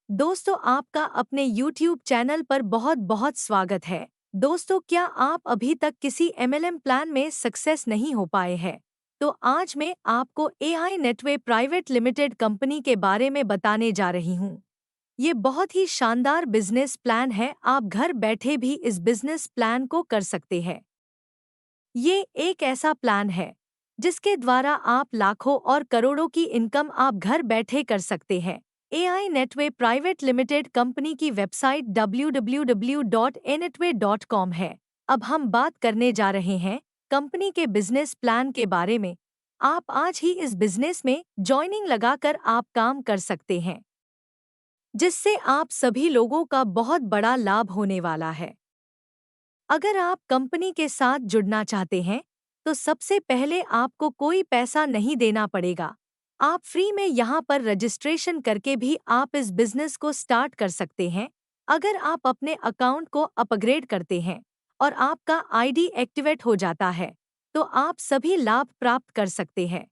दोस्तों, आपका अपने YouTube चैनल पर बहुत बहुत स्वागत है। दोस्तों, क्या आप अभी तक किसी MLM प्लान में सक्सेस नहीं हो पाए हैं? तो आज मैं आपको AI Netway private limited company के बारे में बताने जा रही हूँ। ये बहुत ही शानदार बिजनेस प्लान है। आप घर बैठे भी इस बिजनेस प्लान को कर सकते हैं। ये एक ऐसा प्लान है जिसके द्वारा आप लाखों और करोड़ों की इनकम आप घर बैठे कर सकते हैं। AI Netway private limited company की वेबसाइट www.anetway.com है। अब हम बात करने जा रहे हैं कंपनी के बिजनेस प्लान के बारे में। आप आज ही इस बिजनेस में ज्वाइनिंग लगाकर आप काम कर सकते हैं, जिससे आप सभी लोगों का बहुत बड़ा लाभ होने वाला है। अगर आप कंपनी के साथ जुड़ना चाहते हैं, तो सबसे पहले आपको कोई पैसा नहीं देना पड़ेगा। आप फ्री में यहाँ पर रजिस्ट्रेशन करके भी आप इस बिजनेस को स्टार्ट कर सकते हैं। अगर आप अपने अकाउंट को अपग्रेड करते हैं और आपका आईडी एक्टिवेट हो जाता है, तो आप सभी लाभ प्राप्त कर सकते हैं।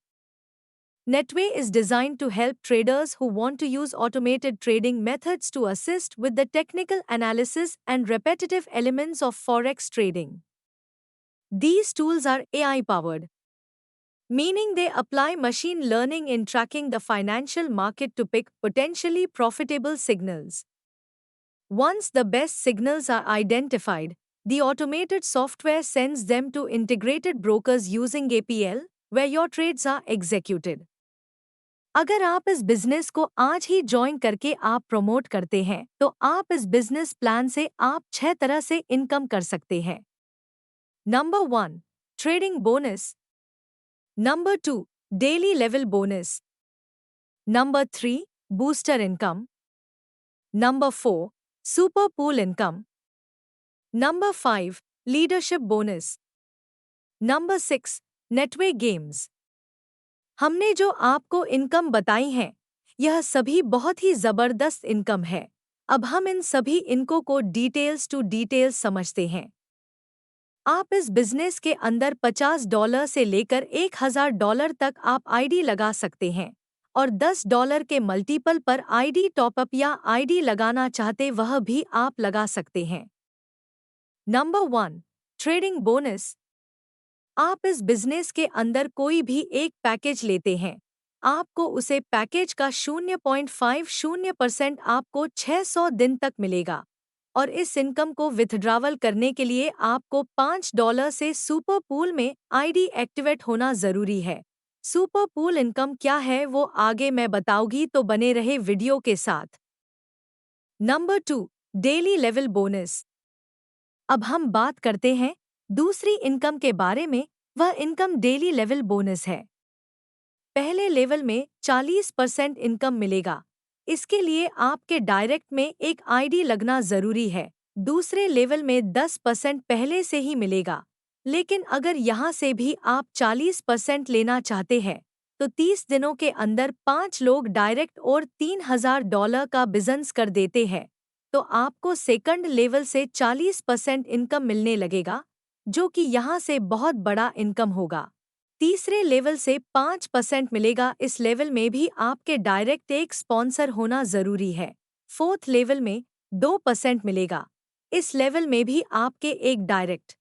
Netway is designed to help traders who want to use automated trading methods to assist with the technical analysis and repetitive elements of forex trading. These tools are AI-powered, meaning they apply machine learning in tracking the financial market to pick potentially profitable signals. Once the best signals are identified, the automated software sends them to integrated brokers using APL, where your trades are executed. अगर आप इस business को आज ही join करके आप promote करते हैं, तो आप इस बिजनेस प्लान से आप 6 तरह से इनकम कर सकते हैं। Number 1, trading bonus. Number 2, daily level bonus. Number 3, booster income. Number 4, super pool income. Number 5, leadership bonus. Number 6, Netway games. हमने जो आपको इनकम बताई है, यह सभी बहुत ही जबरदस्त इनकम है। अब हम इन सभी इनको को डिटेल्स टू डिटेल्स समझते हैं। आप इस बिजनेस के अंदर $50 से लेकर $1000 तक आप आईडी लगा सकते हैं, और $10 के मल्टीपल पर आईडी टॉपअप या आईडी लगाना चाहते वह भी आप लगा सकते हैं। Number 1, trading bonus. आप इस बिजनेस के अंदर कोई भी एक पैकेज लेते हैं, आपको उसे पैकेज का 0.50% आपको 600 दिन तक मिलेगा, और इस इनकम को विथड्रावल करने के लिए आपको $5 से सुपर पूल में आईडी एक्टिवेट होना जरूरी है। सुपर पूल इनकम क्या है वो आगे मैं बताऊंगी, तो बने रहे वीडियो के साथ। Number 2, daily level bonus. अब हम बात करते हैं दूसरी इनकम के बारे में। वह इनकम डेली लेवल बोनस है। पहले लेवल में 40% इनकम मिलेगा। इसके लिए आपके डायरेक्ट में एक आईडी लगना जरूरी है। दूसरे लेवल में 10% पहले से ही मिलेगा, लेकिन अगर यहाँ से भी आप 40% लेना चाहते हैं, तो 30 दिनों के अंदर 5 लोग डायरेक्ट और $3000 का बिजनेस कर देते हैं, तो आपको सेकंड लेवल से 40% इनकम मिलने लगेगा, जो कि यहाँ से बहुत बड़ा इनकम होगा। तीसरे लेवल से 5% मिलेगा। इस लेवल में भी आपके डायरेक्ट एक स्पॉन्सर होना जरूरी है। फोर्थ लेवल में 2% मिलेगा। इस लेवल में भी आपके एक डायरेक्ट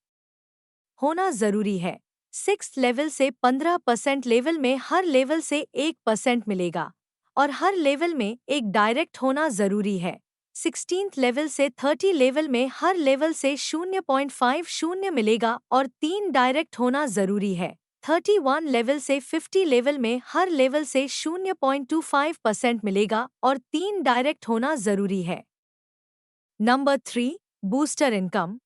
होना जरूरी है। सिक्स्थ लेवल से 15% लेवल में हर लेवल से 1% मिलेगा, और हर लेवल में एक डायरेक्ट होना जरूरी है। 16th लेवल से 30 लेवल में हर लेवल से 0.50 मिलेगा और 3 डायरेक्ट होना जरूरी है। 31 लेवल से 50 लेवल में हर लेवल से 0.25% मिलेगा और 3 डायरेक्ट होना जरूरी है। Number 3, booster income.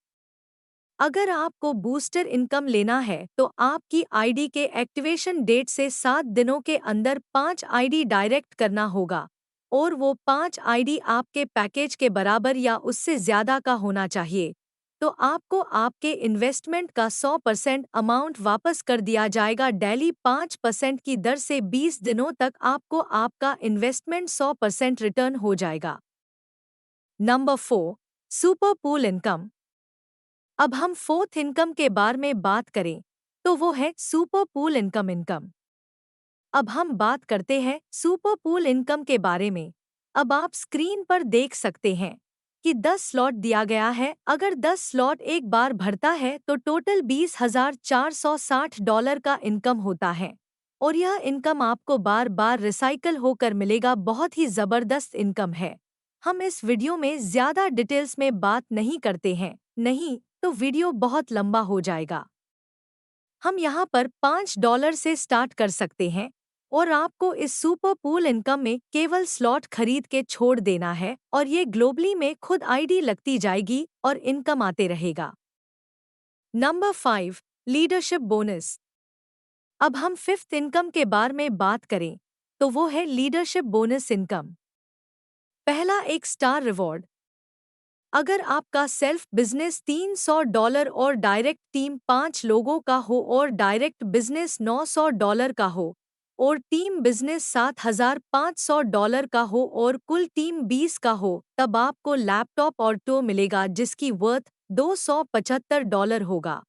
अगर आपको बूस्टर इनकम लेना है, तो आपकी आईडी के एक्टिवेशन डेट से 7 दिनों के अंदर 5 आईडी डायरेक्ट करना होगा, और वो 5 आईडी आपके पैकेज के बराबर या उससे ज्यादा का होना चाहिए। तो आपको आपके इन्वेस्टमेंट का 100% अमाउंट वापस कर दिया जाएगा। डेली 5% की दर से 20 दिनों तक आपको आपका इन्वेस्टमेंट 100% रिटर्न हो जाएगा। Number 4, super pool income. अब हम फोर्थ इनकम के बारे में बात करें, तो वो है सुपर पूल इनकम। अब हम बात करते हैं सुपर पूल इनकम के बारे में। अब आप स्क्रीन पर देख सकते हैं कि 10 स्लॉट दिया गया है। अगर 10 स्लॉट एक बार भरता है तो टोटल $20,460 का इनकम होता है और यह इनकम आपको बार बार रिसाइकल होकर मिलेगा। बहुत ही ज़बरदस्त इनकम है। हम इस वीडियो में ज़्यादा डिटेल्स में बात नहीं करते हैं, नहीं तो वीडियो बहुत लंबा हो जाएगा। हम यहाँ पर $5 से स्टार्ट कर सकते हैं और आपको इस सुपर पूल इनकम में केवल स्लॉट खरीद के छोड़ देना है और ये ग्लोबली में खुद आईडी लगती जाएगी और इनकम आते रहेगा। Number 5, leadership bonus. अब हम फिफ्थ इनकम के बारे में बात करें तो वो है लीडरशिप बोनस इनकम। पहला, एक स्टार रिवॉर्ड। अगर आपका सेल्फ बिजनेस $300 और डायरेक्ट टीम 5 लोगों का हो और डायरेक्ट बिजनेस $900 का हो और टीम बिजनेस $7,500 का हो और कुल टीम 20 का हो, तब आपको लैपटॉप और टो मिलेगा जिसकी वर्थ $275 होगा।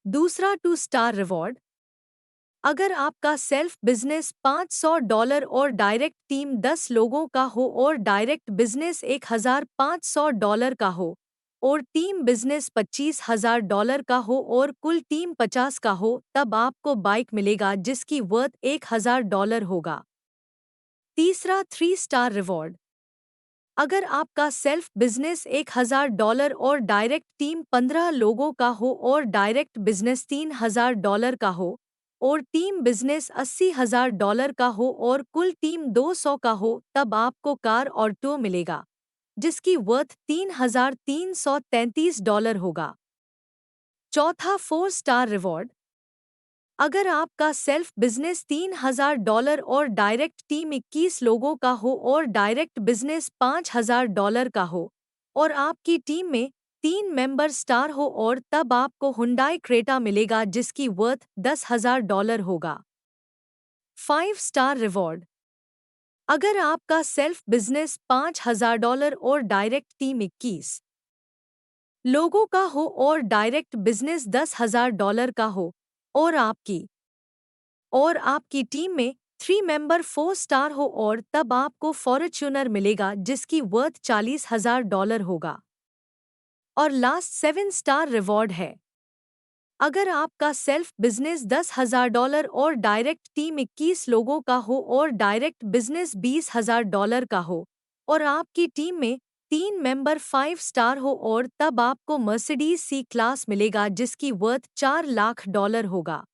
दूसरा, 2 स्टार रिवॉर्ड। अगर आपका सेल्फ बिजनेस $500 और डायरेक्ट टीम 10 लोगों का हो और डायरेक्ट बिजनेस $1,500 का हो और टीम बिजनेस $25,000 का हो और कुल टीम 50 का हो, तब आपको बाइक मिलेगा जिसकी वर्थ $1,000 होगा। तीसरा, 3 स्टार रिवॉर्ड। अगर आपका सेल्फ बिजनेस $1,000 और डायरेक्ट टीम 15 लोगों का हो और डायरेक्ट बिजनेस $3,000 का हो और टीम बिजनेस $80,000 का हो और कुल टीम 200 का हो, तब आपको कार और टो मिलेगा जिसकी वर्थ $3,333 होगा। चौथा, 4 स्टार रिवॉर्ड। अगर आपका सेल्फ बिजनेस $3,000 और डायरेक्ट टीम 21 लोगों का हो और डायरेक्ट बिजनेस $5,000 का हो और आपकी टीम में 3 मेंबर स्टार हो, और तब आपको हुंडई क्रेटा मिलेगा जिसकी वर्थ $10,000 होगा। 5 स्टार रिवॉर्ड। अगर आपका सेल्फ बिजनेस $5,000 और डायरेक्ट टीम 21 लोगों का हो और डायरेक्ट बिजनेस $10,000 का हो और आपकी टीम में 3 मेंबर 4 स्टार हो, और तब आपको फॉर्च्यूनर मिलेगा जिसकी वर्थ $40,000 होगा। और लास्ट 7 स्टार रिवॉर्ड है। अगर आपका सेल्फ बिजनेस $10,000 और डायरेक्ट टीम 21 लोगों का हो और डायरेक्ट बिजनेस $20,000 का हो और आपकी टीम में 3 मेंबर 5 स्टार हो, और तब आपको मर्सिडीज सी क्लास मिलेगा जिसकी वर्थ $4,00,000 होगा।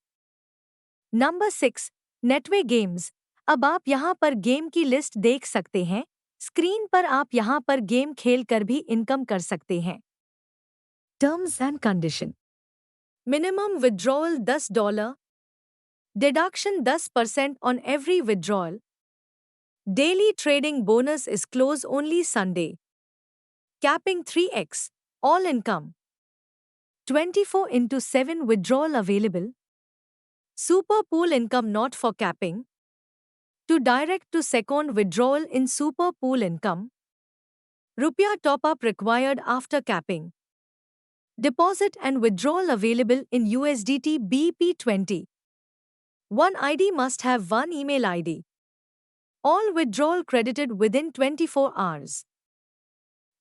Number 6, Netway games. अब आप यहाँ पर गेम की लिस्ट देख सकते हैं। स्क्रीन पर आप यहाँ पर गेम खेल कर भी इनकम कर सकते हैं। Terms and condition. Minimum withdrawal $10, deduction 10% on every withdrawal, daily trading bonus is close only Sunday, capping 3x, all income, 24/7 withdrawal available, super pool income not for capping, to direct to second withdrawal in super pool income, रुपया top up required after capping, deposit and withdrawal available in USDT BP20. One ID must have one email ID. All withdrawal credited within 24 hours.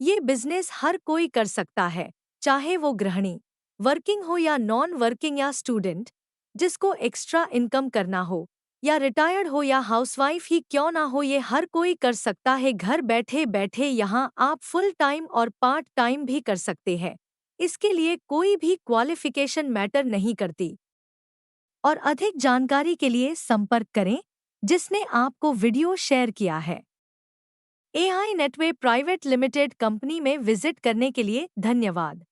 ये business हर कोई कर सकता है, चाहे वो गृहिणी, working हो या नॉन वर्किंग या स्टूडेंट, जिसको एक्स्ट्रा इनकम करना हो, या रिटायर्ड हो या हाउसवाइफ ही क्यों ना हो, ये हर कोई कर सकता है घर बैठे बैठे। यहाँ आप फुल टाइम और पार्ट टाइम भी कर सकते हैं। इसके लिए कोई भी क्वालिफिकेशन मैटर नहीं करती। और अधिक जानकारी के लिए संपर्क करें जिसने आपको वीडियो शेयर किया है। AI Netway private limited company में विजिट करने के लिए धन्यवाद।